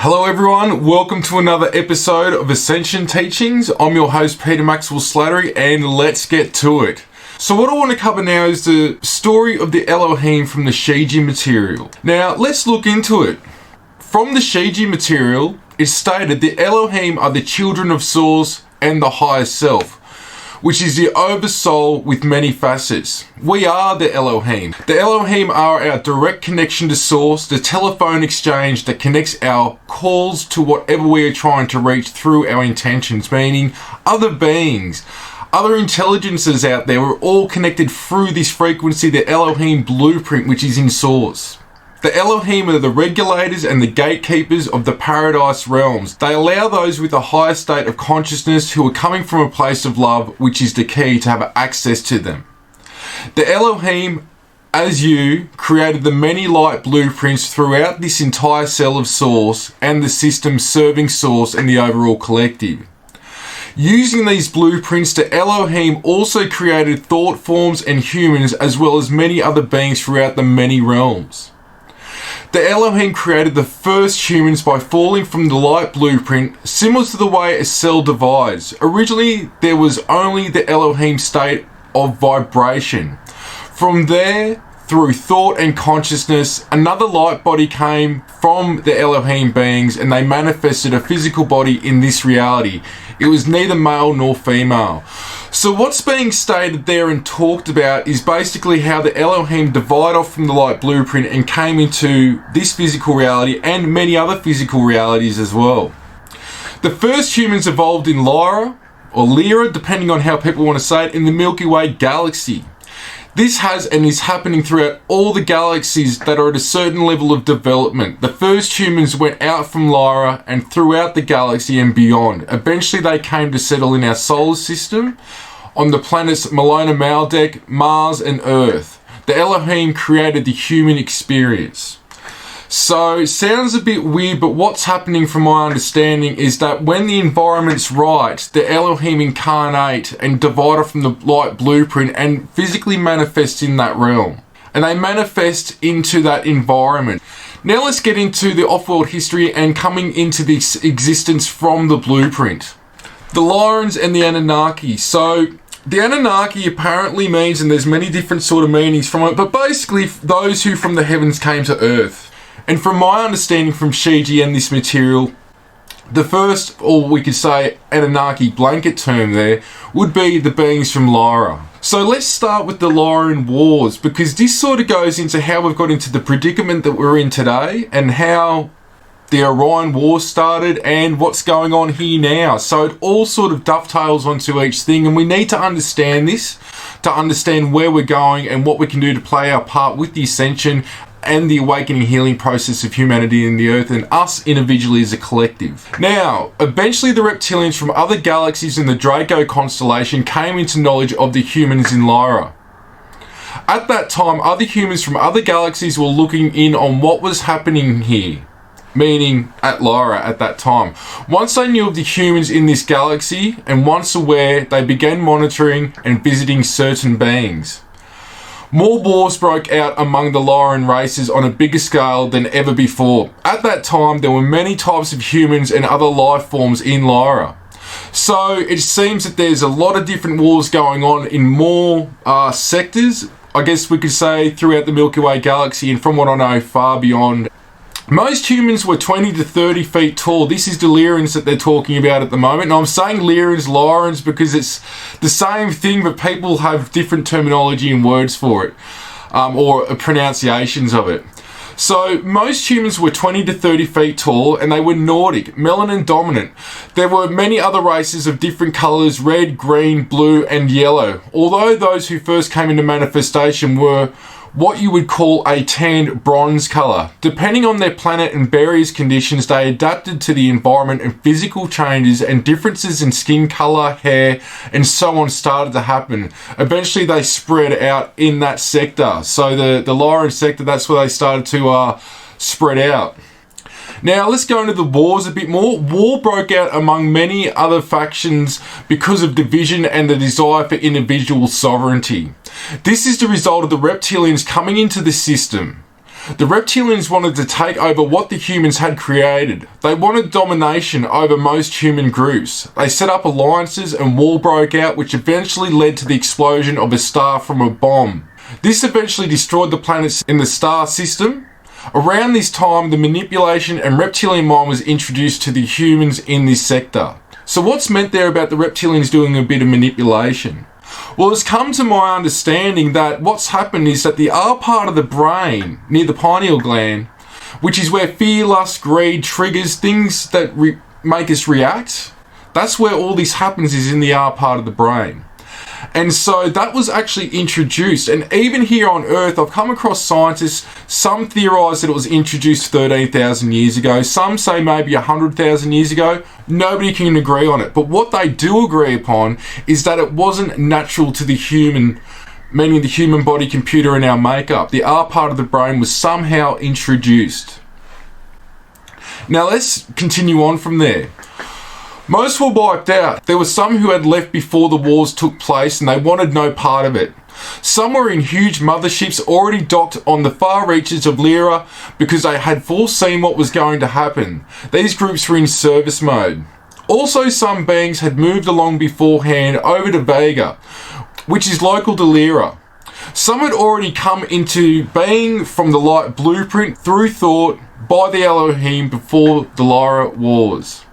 Hello everyone, welcome to another episode of Ascension Teachings. I'm your host Peter Maxwell Slattery and let's get to it. So what I want to cover now is the story of the Elohim from the Shiji material. Now let's look into it. From the Shiji material, it's stated the Elohim are the children of Source and the higher self, which is the oversoul with many facets. We are the Elohim. The Elohim are our direct connection to Source, the telephone exchange that connects our calls to whatever we are trying to reach through our intentions, meaning other beings, other intelligences out there. We're all connected through this frequency, the Elohim blueprint, which is in Source. The Elohim are the regulators and the gatekeepers of the paradise realms. They allow those with a higher state of consciousness who are coming from a place of love, which is the key, to have access to them. The Elohim, as you, created the many light blueprints throughout this entire cell of Source and the system serving Source and the overall collective. Using these blueprints, the Elohim also created thought forms and humans as well as many other beings throughout the many realms. The Elohim created the first humans by falling from the light blueprint, similar to the way a cell divides. Originally, there was only the Elohim state of vibration. From there, through thought and consciousness, another light body came from the Elohim beings and they manifested a physical body in this reality. It was neither male nor female. So what's being stated there and talked about is basically how the Elohim divided off from the light blueprint and came into this physical reality and many other physical realities as well. The first humans evolved in Lyra, or Lyra, depending on how people want to say it, in the Milky Way galaxy. This has and is happening throughout all the galaxies that are at a certain level of development. The first humans went out from Lyra and throughout the galaxy and beyond. Eventually they came to settle in our solar system on the planets Malona Maldek, Mars and Earth. The Elohim created the human experience. So it sounds a bit weird, but what's happening from my understanding is that when the environment's right, the Elohim incarnate and divide from the light blueprint and physically manifest in that realm. And they manifest into that environment. Now let's get into the off-world history and coming into this existence from the blueprint. The Lyrans and the Anunnaki. So the Anunnaki apparently means, and there's many different sort of meanings from it, but basically those who from the heavens came to Earth. And from my understanding from Shiji and this material, the first, or we could say Anunnaki blanket term there, would be the beings from Lyra. So let's start with the Lyran Wars, because this sort of goes into how we've got into the predicament that we're in today and how the Orion War started and what's going on here now. So it all sort of dovetails onto each thing, and we need to understand this to understand where we're going and what we can do to play our part with the ascension and the awakening healing process of humanity in the earth and us individually as a collective. Now, eventually the reptilians from other galaxies in the Draco constellation came into knowledge of the humans in Lyra. At that time, other humans from other galaxies were looking in on what was happening here, meaning at Lyra at that time. Once they knew of the humans in this galaxy and once aware, they began monitoring and visiting certain beings. More wars broke out among the Lyran races on a bigger scale than ever before. At that time, there were many types of humans and other life forms in Lyra. So it seems that there's a lot of different wars going on in more sectors, I guess we could say, throughout the Milky Way galaxy, and from what I know, far beyond. Most humans were 20 to 30 feet tall. This is the Lyrans that they're talking about at the moment. And I'm saying Lyrans because it's the same thing, but people have different terminology and words for it, or pronunciations of it. So most humans were 20 to 30 feet tall and they were Nordic, melanin dominant. There were many other races of different colours, red, green, blue and yellow. Although those who first came into manifestation were what you would call a tanned bronze colour. Depending on their planet and various conditions, they adapted to the environment, and physical changes and differences in skin colour, hair and so on started to happen. Eventually they spread out in that sector. So the Lyran sector, that's where they started to spread out. Now let's go into the wars a bit more. War broke out among many other factions because of division and the desire for individual sovereignty. This is the result of the reptilians coming into the system. The reptilians wanted to take over what the humans had created. They wanted domination over most human groups. They set up alliances and war broke out, which eventually led to the explosion of a star from a bomb. This eventually destroyed the planets in the star system. Around this time, the manipulation and reptilian mind was introduced to the humans in this sector. So what's meant there about the reptilians doing a bit of manipulation? Well, it's come to my understanding that what's happened is that the R part of the brain, near the pineal gland, which is where fear, lust, greed triggers things that make us react, that's where all this happens, is in the R part of the brain. And so that was actually introduced. And even here on Earth, I've come across scientists, some theorize that it was introduced 13,000 years ago. Some say maybe 100,000 years ago. Nobody can agree on it. But what they do agree upon is that it wasn't natural to the human, meaning the human body, computer, and our makeup. The R part of the brain was somehow introduced. Now let's continue on from there. Most were wiped out. There were some who had left before the wars took place and they wanted no part of it. Some were in huge motherships already docked on the far reaches of Lyra because they had foreseen what was going to happen. These groups were in service mode. Also, some beings had moved along beforehand over to Vega, which is local to Lyra. Some had already come into being from the light blueprint through thought by the Elohim before the Lyra Wars.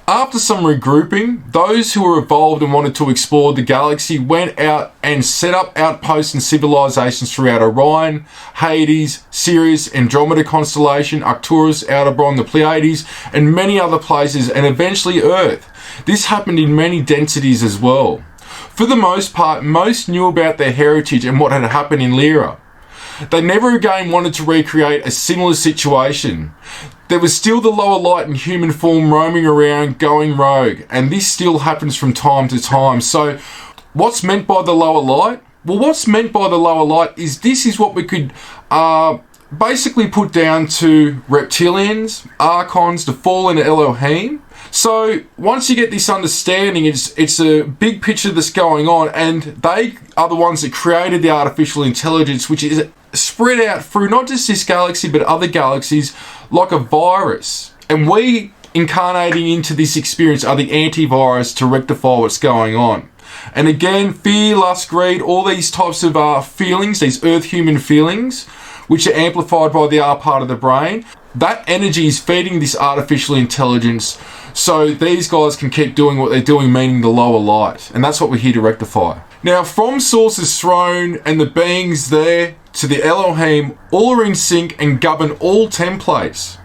After some regrouping, those who were evolved and wanted to explore the galaxy went out and set up outposts and civilizations throughout Orion, Hades, Sirius, Andromeda constellation, Arcturus, Aldebaran, the Pleiades, and many other places, and eventually Earth. This happened in many densities as well. For the most part, most knew about their heritage and what had happened in Lyra. They never again wanted to recreate a similar situation. There was still the lower light in human form roaming around, going rogue, and this still happens from time to time. So, what's meant by the lower light? Well, what's meant by the lower light is this is what we could basically put down to reptilians, archons, the fallen Elohim. So once you get this understanding, it's a big picture that's going on, and they are the ones that created the artificial intelligence, which is spread out through not just this galaxy but other galaxies like a virus. And we incarnating into this experience are the antivirus to rectify what's going on. And again, fear, lust, greed, all these types of feelings, these earth human feelings, which are amplified by the R part of the brain, that energy is feeding this artificial intelligence so these guys can keep doing what they're doing, meaning the lower light. And that's what we're here to rectify. Now, from Source's throne and the beings there to the Elohim, all are in sync and govern all templates.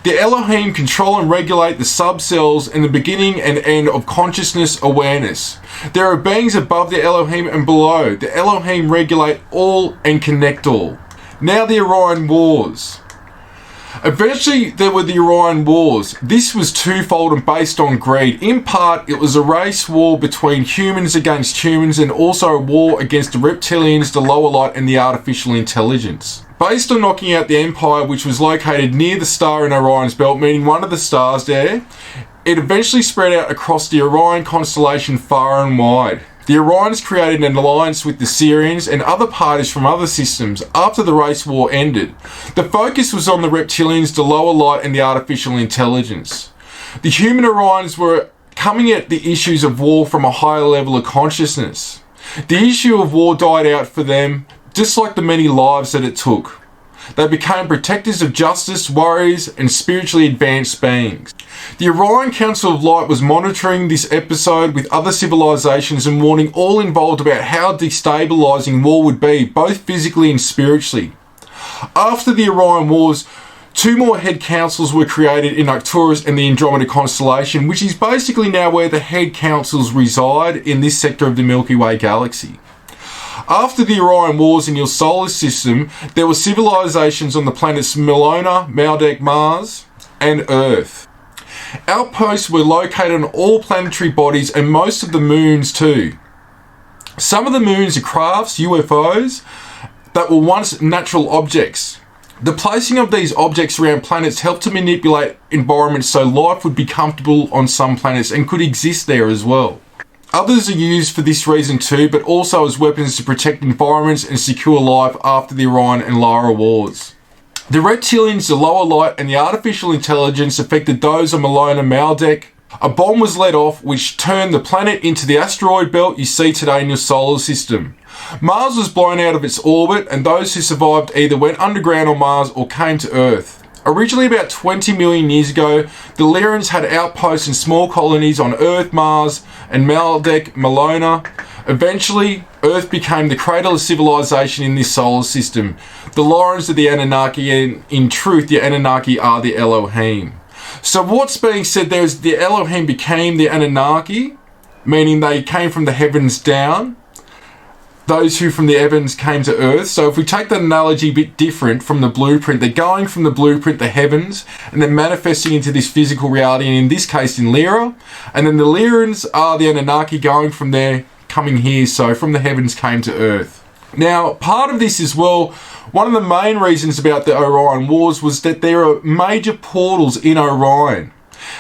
The Elohim control and regulate the subcells and the beginning and end of consciousness awareness. There are beings above the Elohim and below. The Elohim regulate all and connect all. Now the Orion Wars. Eventually there were the Orion Wars. This was twofold and based on greed. In part, it was a race war between humans against humans and also a war against the reptilians, the lower light, and the artificial intelligence. Based on knocking out the Empire, which was located near the star in Orion's belt, meaning one of the stars there, it eventually spread out across the Orion constellation far and wide. The Orions created an alliance with the Sirians and other parties from other systems after the race war ended. The focus was on the reptilians, the lower light, and the artificial intelligence. The human Orions were coming at the issues of war from a higher level of consciousness. The issue of war died out for them, just like the many lives that it took. They became protectors of justice, warriors, and spiritually advanced beings. The Orion Council of Light was monitoring this episode with other civilizations and warning all involved about how destabilizing war would be, both physically and spiritually. After the Orion Wars, 2 more head councils were created in Arcturus and the Andromeda constellation, which is basically now where the head councils reside in this sector of the Milky Way galaxy. After the Orion Wars in your solar system, there were civilizations on the planets Melona, Maldek, Mars, and Earth. Outposts were located on all planetary bodies and most of the moons too. Some of the moons are crafts, UFOs, that were once natural objects. The placing of these objects around planets helped to manipulate environments so life would be comfortable on some planets and could exist there as well. Others are used for this reason too, but also as weapons to protect environments and secure life after the Orion and Lyra Wars. The reptilians, the lower light, and the artificial intelligence affected those on Malone and Maldek. A bomb was let off which turned the planet into the asteroid belt you see today in your solar system. Mars was blown out of its orbit, and those who survived either went underground on Mars or came to Earth. Originally, about 20 million years ago, the Lyrians had outposts and small colonies on Earth, Mars, and Maldek, Malona. Eventually, Earth became the cradle of civilization in this solar system. The Lorans are the Anunnaki, and in truth, the Anunnaki are the Elohim. So what's being said there is the Elohim became the Anunnaki, meaning they came from the heavens down. Those who from the heavens came to Earth. So if we take that analogy a bit different from the blueprint, they're going from the blueprint, the heavens, and then manifesting into this physical reality, and in this case in Lyra. And then the Lyrans are the Anunnaki going from there, coming here, so from the heavens came to Earth. Now, part of this as well, one of the main reasons about the Orion Wars was that there are major portals in Orion.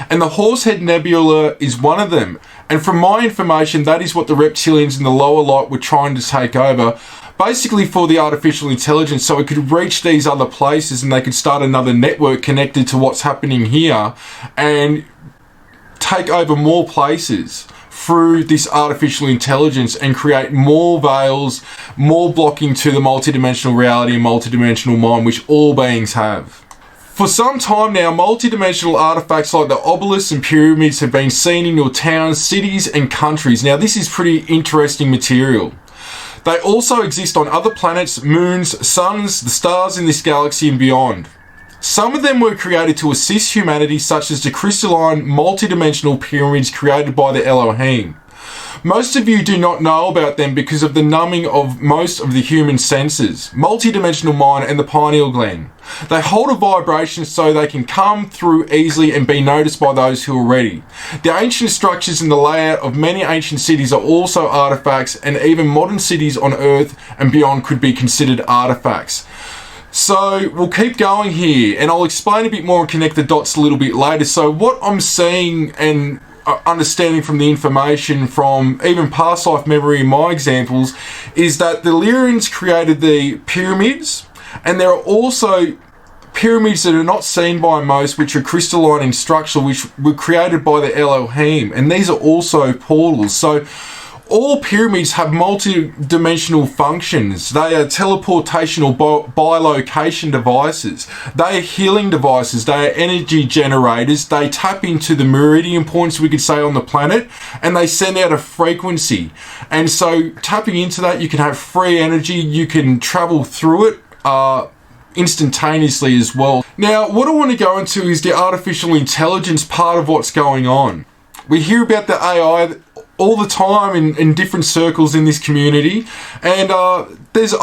And the Horsehead Nebula is one of them. And from my information, that is what the reptilians in the lower light were trying to take over, basically for the artificial intelligence, so it could reach these other places and they could start another network connected to what's happening here and take over more places through this artificial intelligence and create more veils, more blocking to the multidimensional reality and multidimensional mind, which all beings have. For some time now, multidimensional artifacts like the obelisks and pyramids have been seen in your towns, cities, and countries. Now, this is pretty interesting material. They also exist on other planets, moons, suns, the stars in this galaxy, and beyond. Some of them were created to assist humanity, such as the crystalline, multidimensional pyramids created by the Elohim. Most of you do not know about them because of the numbing of most of the human senses, multidimensional mind, and the pineal gland. They hold a vibration so they can come through easily and be noticed by those who are ready. The ancient structures and the layout of many ancient cities are also artifacts, and even modern cities on Earth and beyond could be considered artifacts. So we'll keep going here, and I'll explain a bit more and connect the dots a little bit later. So what I'm seeing and understanding from the information from even past life memory in my examples is that the Lyrians created the pyramids, and there are also pyramids that are not seen by most, which are crystalline in structure, which were created by the Elohim, and these are also portals. So all pyramids have multi-dimensional functions. They are teleportation or bilocation devices. They are healing devices. They are energy generators. They tap into the meridian points, we could say, on the planet, and they send out a frequency. And so tapping into that, you can have free energy. You can travel through it instantaneously as well. Now, what I want to go into is the artificial intelligence part of what's going on. We hear about the AI all the time in different circles in this community, and there's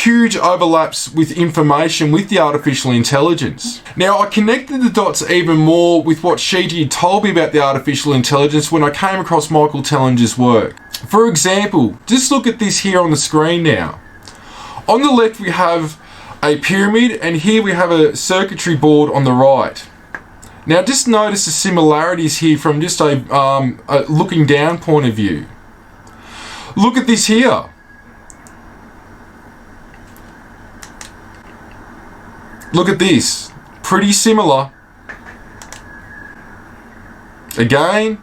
huge overlaps with information with the artificial intelligence. Now, I connected the dots even more with what Shiji had told me about the artificial intelligence when I came across Michael Tellinger's work. For example, just look at this here on the screen now. On the left we have a pyramid, and here we have a circuitry board on the right. Now just notice the similarities here from just a looking down point of view. Look at this here. Look at this. Pretty similar. Again,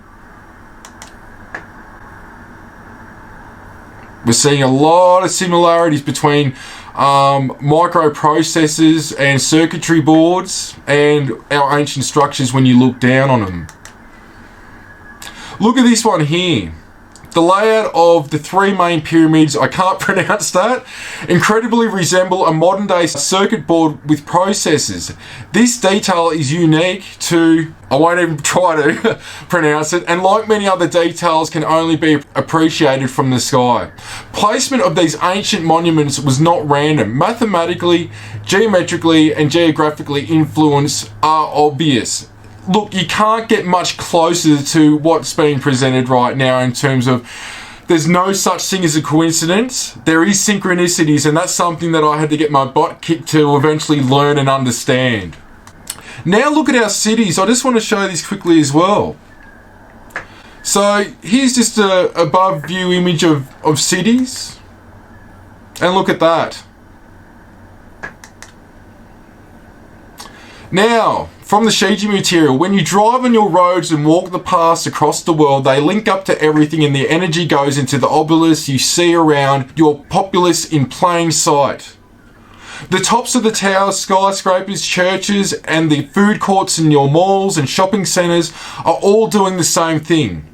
we're seeing a lot of similarities between microprocessors and circuitry boards and our ancient structures when you look down on them. Look at this one here. The layout of the three main pyramids, I can't pronounce that, incredibly resemble a modern day circuit board with processors. This detail is unique to, I won't even try to pronounce it, and like many other details can only be appreciated from the sky. Placement of these ancient monuments was not random. Mathematically, geometrically, and geographically influence are obvious. Look, you can't get much closer to what's being presented right now in terms of there's no such thing as a coincidence. There is synchronicities, and that's something that I had to get my butt kicked to eventually learn and understand. Now look at our cities. I just want to show this quickly as well. So here's just a above view image of cities. And look at that. Now, from the Shiji material, when you drive on your roads and walk the paths across the world, they link up to everything and the energy goes into the obelisks you see around your populace in plain sight. The tops of the towers, skyscrapers, churches, and the food courts in your malls and shopping centres are all doing the same thing.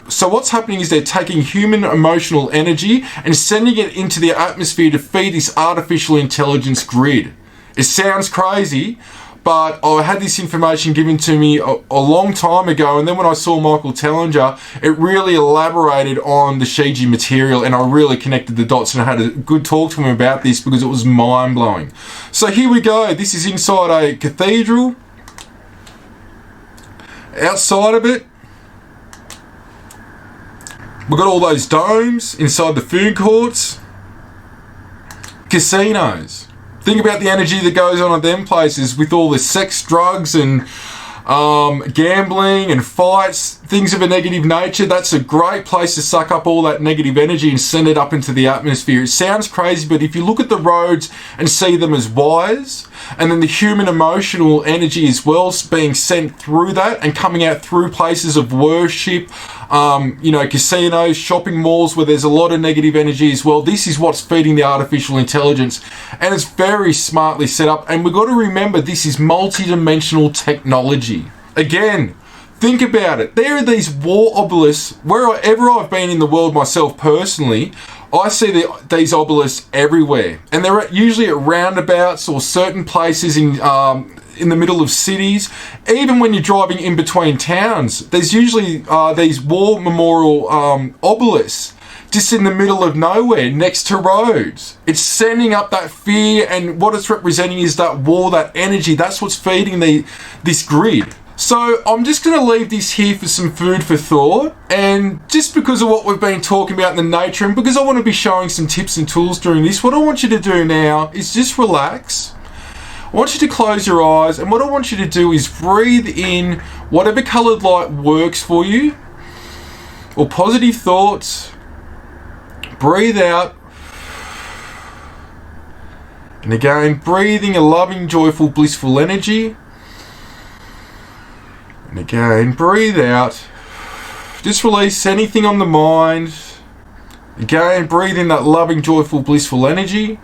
So what's happening is they're taking human emotional energy and sending it into the atmosphere to feed this artificial intelligence grid. It sounds crazy, but I had this information given to me a long time ago, and then when I saw Michael Tellinger, it really elaborated on the Shiji material, and I really connected the dots, and I had a good talk to him about this because it was mind-blowing. So here we go. This is inside a cathedral. Outside of it, we've got all those domes inside the food courts. Casinos. Think about the energy that goes on at them places with all the sex, drugs, and gambling and fights, things of a negative nature. That's a great place to suck up all that negative energy and send it up into the atmosphere. It sounds crazy, but if you look at the roads and see them as wires, and then the human emotional energy as well being sent through that and coming out through places of worship, casinos, shopping malls where there's a lot of negative energy as well. This is what's feeding the artificial intelligence, and it's very smartly set up. And we've got to remember, this is multi-dimensional technology. Again, think about it. There are these war obelisks. Wherever I've been in the world myself personally, I see these obelisks everywhere, and they're usually at roundabouts or certain places in the middle of cities. Even when you're driving in between towns, there's usually these war memorial obelisks just in the middle of nowhere next to roads. It's sending up that fear, and what it's representing is that war, that energy. That's what's feeding this grid. So I'm just going to leave this here for some food for thought, and just because of what we've been talking about in the nature, and because I want to be showing some tips and tools during this, what I want you to do now is just relax. I want you to close your eyes, and what I want you to do is breathe in whatever coloured light works for you, or positive thoughts. Breathe out. And again, breathing a loving, joyful, blissful energy. And again, breathe out. Just release anything on the mind. Again, breathe in that loving, joyful, blissful energy.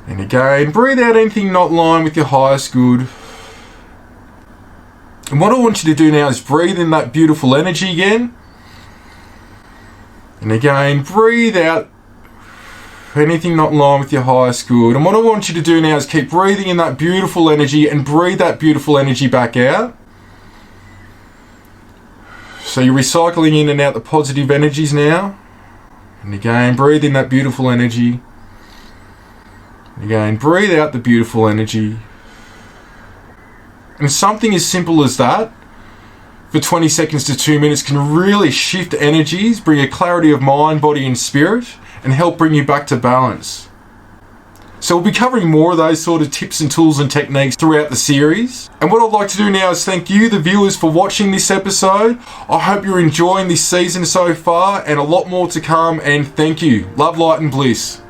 And again, breathe out anything not in line with your highest good. And what I want you to do now is breathe in that beautiful energy again. And again, breathe out anything not in line with your highest good. And what I want you to do now is keep breathing in that beautiful energy and breathe that beautiful energy back out. So you're recycling in and out the positive energies now. And again, breathe in that beautiful energy. Again, breathe out the beautiful energy. And something as simple as that, for 20 seconds to 2 minutes, can really shift energies, bring a clarity of mind, body and spirit, and help bring you back to balance. So we'll be covering more of those sort of tips and tools and techniques throughout the series. And what I'd like to do now is thank you, the viewers, for watching this episode. I hope you're enjoying this season so far, and a lot more to come, and thank you. Love, light and bliss.